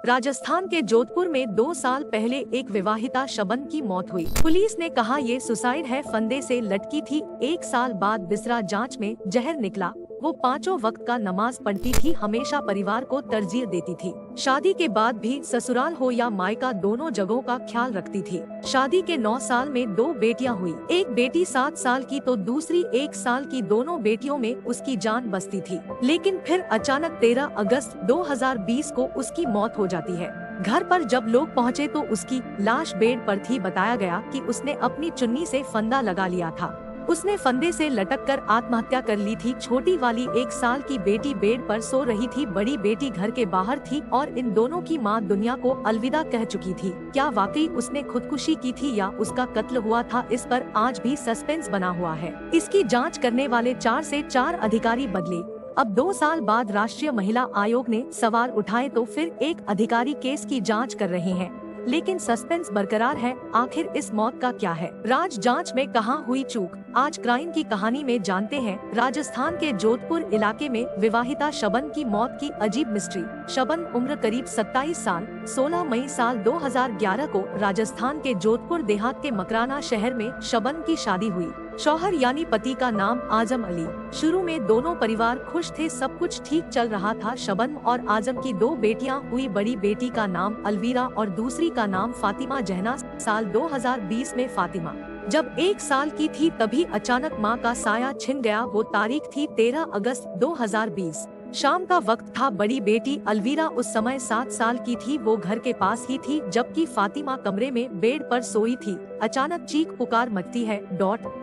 राजस्थान के जोधपुर में 2 साल पहले एक विवाहिता शबन की मौत हुई। पुलिस ने कहा ये सुसाइड है, फंदे से लटकी थी। 1 साल बाद बिसरा जांच में जहर निकला। वो 5 वक्त का नमाज पढ़ती थी, हमेशा परिवार को तरजीह देती थी। शादी के बाद भी ससुराल हो या मायका दोनों जगहों का ख्याल रखती थी। शादी के 9 साल में 2 बेटियां हुई। एक बेटी 7 साल की तो दूसरी 1 साल की। दोनों बेटियों में उसकी जान बसती थी, लेकिन फिर अचानक 13 अगस्त 2020 को उसकी मौत हो जाती है। घर पर जब लोग पहुँचे तो उसकी लाश बेड पर थी। बताया गया कि उसने अपनी चुन्नी से फंदा लगा लिया था। उसने फंदे से लटककर आत्महत्या कर ली थी। छोटी वाली 1 साल की बेटी बेड पर सो रही थी, बड़ी बेटी घर के बाहर थी और इन दोनों की मां दुनिया को अलविदा कह चुकी थी। क्या वाकई उसने खुदकुशी की थी या उसका कत्ल हुआ था, इस पर आज भी सस्पेंस बना हुआ है। इसकी जाँच करने वाले 4 से 4 अधिकारी बदले। अब 2 साल बाद राष्ट्रीय महिला आयोग ने सवाल उठाए तो फिर एक अधिकारी केस की जांच कर रहे हैं, लेकिन सस्पेंस बरकरार है। आखिर इस मौत का क्या है, राज जांच में कहां हुई चूक, आज क्राइम की कहानी में जानते हैं। राजस्थान के जोधपुर इलाके में विवाहिता शबन की मौत की अजीब मिस्ट्री। शबन उम्र करीब 27 साल 16 मई साल 2011 को राजस्थान के जोधपुर देहात के मकराना शहर में शबन की शादी हुई। शौहर यानी पति का नाम आजम अली। शुरू में दोनों परिवार खुश थे, सब कुछ ठीक चल रहा था। शबन और आजम की 2 बेटियां हुई। बड़ी बेटी का नाम अलवीरा और दूसरी का नाम फातिमा जहना। साल 2020 में फातिमा जब 1 साल की थी तभी अचानक मां का साया छिन गया। वो तारीख थी 13 अगस्त 2020। शाम का वक्त था। बड़ी बेटी अलवीरा उस समय 7 साल की थी। वो घर के पास ही थी, जबकि फातिमा कमरे में बेड पर सोई थी। अचानक चीख पुकार मचती है।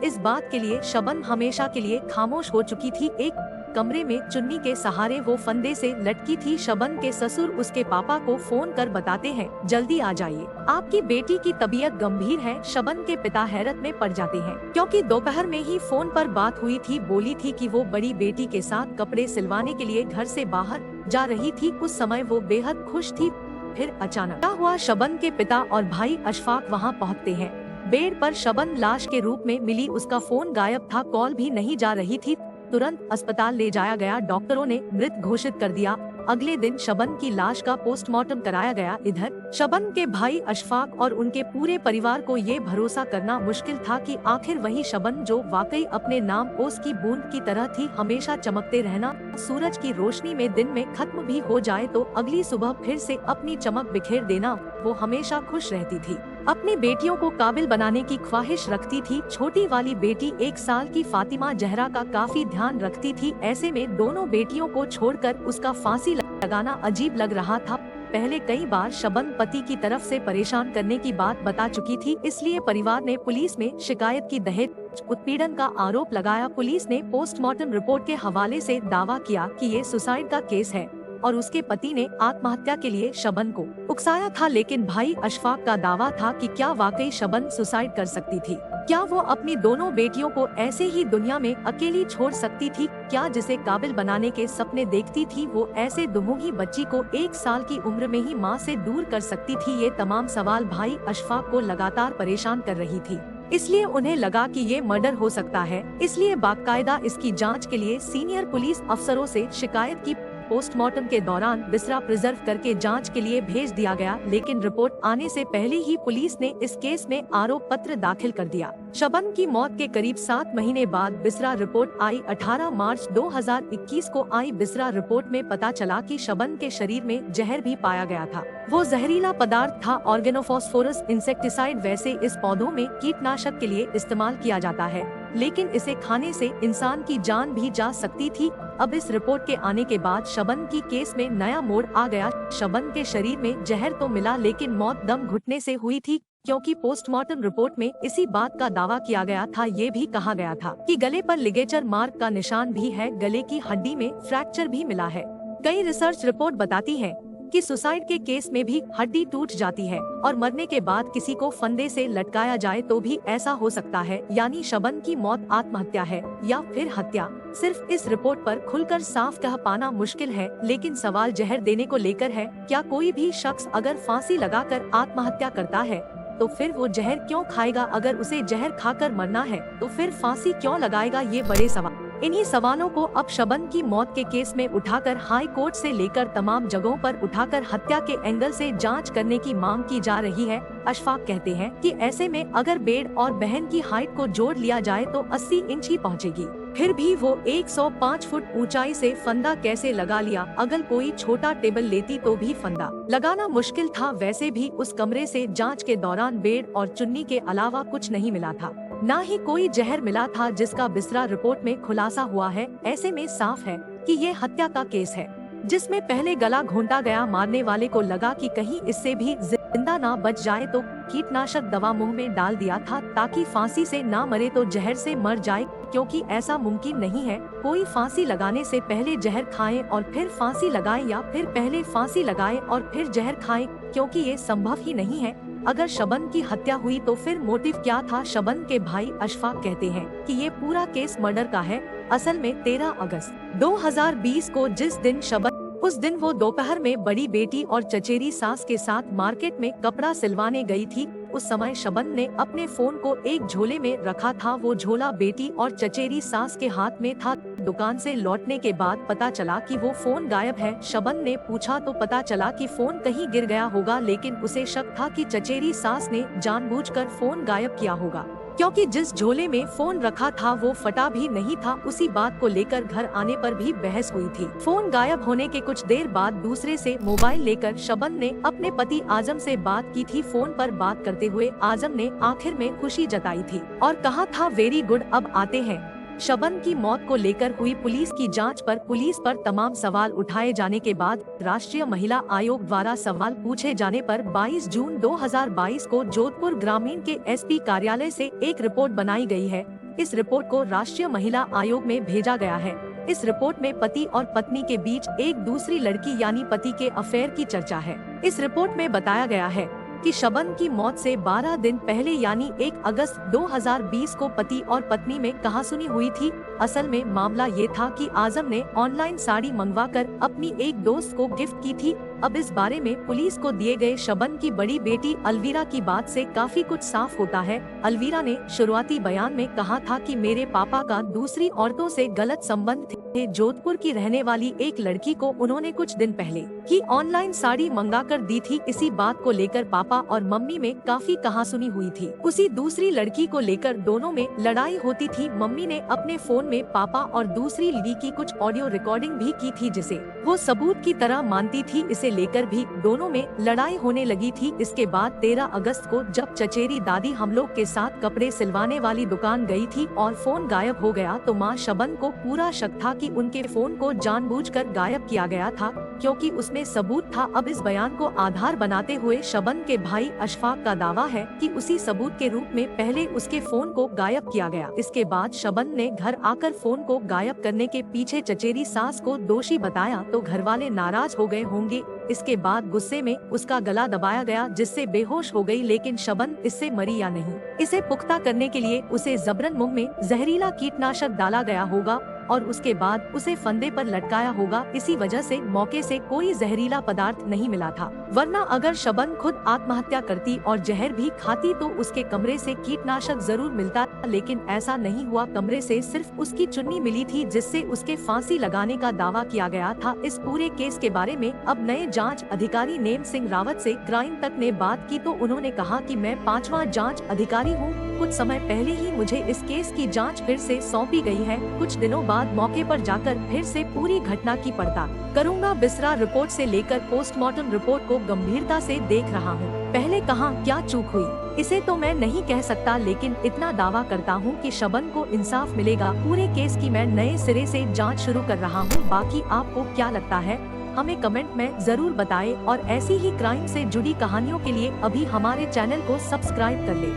इस बात के लिए शबन हमेशा के लिए खामोश हो चुकी थी। एक कमरे में चुन्नी के सहारे वो फंदे से लटकी थी। शबन के ससुर उसके पापा को फोन कर बताते हैं, जल्दी आ जाइए, आपकी बेटी की तबीयत गंभीर है। शबन के पिता हैरत में पड़ जाते हैं, क्योंकि दोपहर में ही फोन पर बात हुई थी। बोली थी कि वो बड़ी बेटी के साथ कपड़े सिलवाने के लिए घर से बाहर जा रही थी। उस समय वो बेहद खुश थी। फिर अचानक क्या हुआ, शबन के पिता और भाई अशफाक वहाँ पहुँचते हैं। बेड पर शबन लाश के रूप में मिली। उसका फोन गायब था, कॉल भी नहीं जा रही थी। तुरंत अस्पताल ले जाया गया। डॉक्टरों ने मृत घोषित कर दिया। अगले दिन शबन की लाश का पोस्टमार्टम कराया गया। इधर शबन के भाई अशफाक और उनके पूरे परिवार को ये भरोसा करना मुश्किल था कि आखिर वही शबन जो वाकई अपने नाम ओस की बूंद की तरह थी। हमेशा चमकते रहना, सूरज की रोशनी में दिन में खत्म भी हो जाए तो अगली सुबह फिर से अपनी चमक बिखेर देना। वो हमेशा खुश रहती थी, अपनी बेटियों को काबिल बनाने की ख्वाहिश रखती थी। छोटी वाली बेटी 1 साल की फातिमा जहरा का काफी ध्यान रखती थी। ऐसे में दोनों बेटियों को छोड़कर उसका फांसी लगाना अजीब लग रहा था। पहले कई बार शबन पति की तरफ से परेशान करने की बात बता चुकी थी, इसलिए परिवार ने पुलिस में शिकायत की। दहेज उत्पीड़न का आरोप लगाया। पुलिस ने पोस्टमार्टम रिपोर्ट के हवाले से दावा किया कि ये सुसाइड का केस है और उसके पति ने आत्महत्या के लिए शबन को उकसाया था। लेकिन भाई अशफाक का दावा था कि क्या वाकई शबन सुसाइड कर सकती थी? क्या वो अपनी दोनों बेटियों को ऐसे ही दुनिया में अकेली छोड़ सकती थी? क्या जिसे काबिल बनाने के सपने देखती थी वो ऐसे दुमुही बच्ची को 1 साल की उम्र में ही मां से दूर कर सकती थी? ये तमाम सवाल भाई अशफाक को लगातार परेशान कर रही थी। इसलिए उन्हें लगा कि ये मर्डर हो सकता है। इसलिए बाकायदा इसकी जांच के लिए सीनियर पुलिस अफसरों से शिकायत की। पोस्टमार्टम के दौरान बिसरा प्रिजर्व करके जांच के लिए भेज दिया गया, लेकिन रिपोर्ट आने से पहले ही पुलिस ने इस केस में आरोप पत्र दाखिल कर दिया। शबन की मौत के करीब 7 महीने बाद बिसरा रिपोर्ट आई। 18 मार्च 2021 को आई बिसरा रिपोर्ट में पता चला कि शबन के शरीर में जहर भी पाया गया था। वो जहरीला पदार्थ था ऑर्गेनोफॉस्फोरस इंसेक्टिसाइड। वैसे इस पौधों में कीटनाशक के लिए इस्तेमाल किया जाता है, लेकिन इसे खाने से इंसान की जान भी जा सकती थी। अब इस रिपोर्ट के आने के बाद शबन की केस में नया मोड़ आ गया। शबन के शरीर में जहर तो मिला, लेकिन मौत दम घुटने से हुई थी, क्योंकि पोस्टमार्टम रिपोर्ट में इसी बात का दावा किया गया था। ये भी कहा गया था कि गले पर लिगेचर मार्क का निशान भी है। गले की हड्डी में फ्रैक्चर भी मिला है। कई रिसर्च रिपोर्ट बताती है कि सुसाइड के केस में भी हड्डी टूट जाती है और मरने के बाद किसी को फंदे से लटकाया जाए तो भी ऐसा हो सकता है। यानी शबन की मौत आत्महत्या है या फिर हत्या, सिर्फ इस रिपोर्ट पर खुलकर साफ कह पाना मुश्किल है। लेकिन सवाल जहर देने को लेकर है। क्या कोई भी शख्स अगर फांसी लगाकर आत्महत्या करता है तो फिर वो जहर क्यों खाएगा? अगर उसे जहर खाकर मरना है तो फिर फांसी क्यों लगाएगा? ये बड़े सवाल इन्हीं सवालों को अब शबन की मौत के केस में उठाकर हाई कोर्ट से लेकर तमाम जगहों पर उठाकर हत्या के एंगल से जांच करने की मांग की जा रही है। अशफाक कहते हैं कि ऐसे में अगर बेड और बहन की हाइट को जोड़ लिया जाए तो 80 इंच ही पहुंचेगी। फिर भी वो 105 फुट ऊंचाई से फंदा कैसे लगा लिया? अगर कोई छोटा टेबल लेती तो भी फंदा लगाना मुश्किल था। वैसे भी उस कमरे से जांच के दौरान बेड और चुन्नी के अलावा कुछ नहीं मिला था, न ही कोई जहर मिला था, जिसका बिसरा रिपोर्ट में खुलासा हुआ है। ऐसे में साफ है कि ये हत्या का केस है, जिसमें पहले गला घोंटा गया। मारने वाले को लगा कि कहीं इससे भी जिंदा ना बच जाए तो कीटनाशक दवा मुंह में डाल दिया था, ताकि फांसी से ना मरे तो जहर से मर जाए, क्योंकि ऐसा मुमकिन नहीं है कोई फांसी लगाने से पहले जहर खाए और फिर फांसी लगाए, या फिर पहले फांसी लगाए और फिर जहर खाए, क्योंकि ये संभव ही नहीं है। अगर शबन की हत्या हुई तो फिर मोटिव क्या था? शबन के भाई अशफाक कहते हैं कि ये पूरा केस मर्डर का है। असल में 13 अगस्त 2020 को जिस दिन शबन, उस दिन वो दोपहर में बड़ी बेटी और चचेरी सास के साथ मार्केट में कपड़ा सिलवाने गई थी। उस समय शबन ने अपने फोन को एक झोले में रखा था। वो झोला बेटी और चचेरी सास के हाथ में था। दुकान से लौटने के बाद पता चला कि वो फोन गायब है। शबन ने पूछा तो पता चला कि फोन कहीं गिर गया होगा, लेकिन उसे शक था कि चचेरी सास ने जानबूझकर फोन गायब किया होगा, क्योंकि जिस झोले में फोन रखा था वो फटा भी नहीं था। उसी बात को लेकर घर आने पर भी बहस हुई थी। फोन गायब होने के कुछ देर बाद दूसरे से मोबाइल लेकर शबन ने अपने पति आजम से बात की थी। फोन पर बात करते हुए आजम ने आखिर में खुशी जताई थी और कहा था, वेरी गुड, अब आते हैं। शबन की मौत को लेकर हुई पुलिस की जांच पर पुलिस पर तमाम सवाल उठाए जाने के बाद राष्ट्रीय महिला आयोग द्वारा सवाल पूछे जाने पर 22 जून 2022 को जोधपुर ग्रामीण के एसपी कार्यालय से एक रिपोर्ट बनाई गई है। इस रिपोर्ट को राष्ट्रीय महिला आयोग में भेजा गया है। इस रिपोर्ट में पति और पत्नी के बीच एक दूसरी लड़की यानी पति के अफेयर की चर्चा है। इस रिपोर्ट में बताया गया है कि शबन की मौत से 12 दिन पहले यानी 1 अगस्त 2020 को पति और पत्नी में कहासुनी हुई थी। असल में मामला ये था कि आजम ने ऑनलाइन साड़ी मंगवाकर अपनी एक दोस्त को गिफ्ट की थी। अब इस बारे में पुलिस को दिए गए शबन की बड़ी बेटी अलवीरा की बात से काफी कुछ साफ होता है। अलवीरा ने शुरुआती बयान में कहा था कि मेरे पापा का दूसरी औरतों से गलत संबंध थे। जोधपुर की रहने वाली एक लड़की को उन्होंने कुछ दिन पहले ही ऑनलाइन साड़ी मंगाकर दी थी। इसी बात को लेकर पापा और मम्मी में काफी कहासुनी हुई थी। उसी दूसरी लड़की को लेकर दोनों में लड़ाई होती थी। मम्मी ने अपने फोन में पापा और दूसरी लड़की की कुछ ऑडियो रिकॉर्डिंग भी की थी, जिसे वो सबूत की तरह मानती थी। इसे लेकर भी दोनों में लड़ाई होने लगी थी। इसके बाद 13 अगस्त को जब चचेरी दादी हम लोग के साथ कपड़े सिलवाने वाली दुकान गई थी और फोन गायब हो गया, तो माँ शबन को पूरा शक था कि उनके फोन को जानबूझकर गायब किया गया था, क्योंकि उसमें सबूत था। अब इस बयान को आधार बनाते हुए शबन के भाई अशफाक का दावा है कि उसी सबूत के रूप में पहले उसके फोन को गायब किया गया। इसके बाद शबन ने घर आकर फोन को गायब करने के पीछे चचेरी सास को दोषी बताया, तो घरवाले नाराज हो गए होंगे। इसके बाद गुस्से में उसका गला दबाया गया, जिससे बेहोश हो गई। लेकिन शबन इससे मरी या नहीं, इसे पुख्ता करने के लिए उसे जबरन मुंह में जहरीला कीटनाशक डाला गया होगा और उसके बाद उसे फंदे पर लटकाया होगा। इसी वजह से मौके से कोई जहरीला पदार्थ नहीं मिला था, वरना अगर शबन खुद आत्महत्या करती और जहर भी खाती तो उसके कमरे से कीटनाशक जरूर मिलता, लेकिन ऐसा नहीं हुआ। कमरे से सिर्फ उसकी चुन्नी मिली थी, जिससे उसके फांसी लगाने का दावा किया गया था। इस पूरे केस के बारे में अब नए जांच अधिकारी नेम सिंह रावत से क्राइम तक ने बात की, तो उन्होंने कहा कि मैं 5वां जांच अधिकारी हूँ। कुछ समय पहले ही मुझे इस केस की जांच फिर से सौंपी गई है। कुछ दिनों बाद मौके पर जाकर फिर से पूरी घटना की पड़ताल करूंगा। बिसरा रिपोर्ट से लेकर पोस्टमार्टम रिपोर्ट को गंभीरता से देख रहा हूं। पहले कहां क्या चूक हुई इसे तो मैं नहीं कह सकता, लेकिन इतना दावा करता हूं कि शबन को इंसाफ मिलेगा। पूरे केस की मैं नए सिरे से जांच शुरू कर रहा हूं। बाकी आपको क्या लगता है हमें कमेंट में जरूर बताएं और ऐसी ही क्राइम से जुड़ी कहानियों के लिए अभी हमारे चैनल को सब्सक्राइब कर ले।